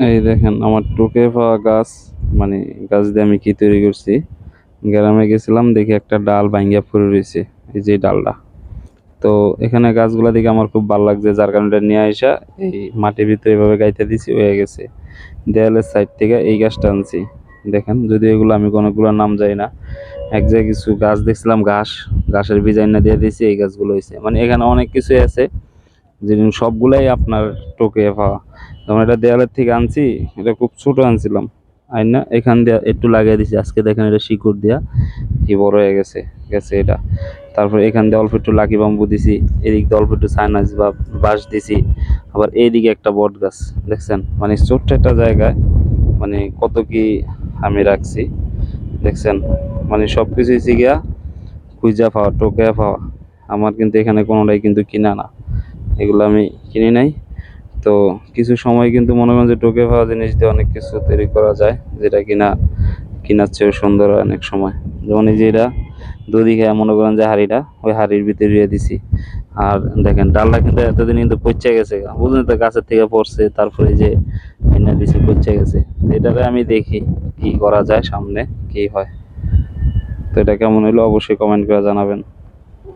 এই দেখেন আমার টোকে পাওয়া গাছ, মানে গাছ দিয়ে আমি কি তৈরি করছি। গ্রামে গেছিলাম, দেখি একটা ডাল ভাঙ্গিয়া পড়ে রয়েছে, এই যে ডালটা। তো এখানে গাছগুলা দেখে আমার খুব ভালো লাগছে, যার কারণে এটা নিয়ে আইসা এই মাটির ভিতরে এভাবে গাইতে দিছি, হয়ে গেছে। দেয়ালের সাইড থেকে এই গাছটা আনছি। দেখেন, যদি এগুলো আমি কোনোগুলোর নাম জানি না। এক জায়গায় কিছু গাছ দেখছিলাম, ঘাসের ডিজাইন না দিয়ে দিয়েছি, এই গাছগুলো হয়েছে। মানে এখানে অনেক কিছুই আছে, যে সবগুলাই আপনার টোকে পাওয়া। যেমন এটা দেয়ালের থেকে আনছি, এটা খুব ছোট আনছিলাম, আই না এখান দিয়ে একটু লাগিয়ে দিছি, আজকে দেখেন এটা শিকড় দিয়া কি বড় হয়ে গেছে গেছে এটা। তারপর এখান দিয়ে অল্প একটু লাকি বাম্বু দিছি, এদিক দিয়ে অল্প একটু সাইনাস বা বাঁশ দিছি। আবার এইদিকে একটা বট গাছ, দেখছেন? মানে ছোট্ট একটা জায়গায় মানে কত কি আমি রাখছি, দেখছেন? মানে সব কিছুই গিয়া খুঁজা পাওয়া, টোকে পাওয়া। আমার কিন্তু এখানে কোনোটাই কিন্তু কিনা না, এগুলো আমি কিনি নাই। তো কিছু সময় কিন্তু মনে করেন যে টোকে পাওয়া জিনিস দিয়ে অনেক কিছু তৈরি করা যায়, যেটা কিনা কিনার চেয়েও সুন্দর হয় অনেক সময়। যেমন এই যে এটা দুধি খেয়ে মনে করেন যে হাঁড়িটা, ওই হাঁড়ির ভিতরে দিয়ে দিছি। আর দেখেন ডালটা কিন্তু এতদিন কিন্তু পচে গেছে, বুঝলেন তো, গাছের থেকে পড়ছে, তারপরে এই যে এনে দিছি, পচে গেছে। তো এটাকে আমি দেখি কি করা যায়, সামনে কি হয়। তো এটা কেমন হলো অবশ্যই কমেন্ট করে জানাবেন।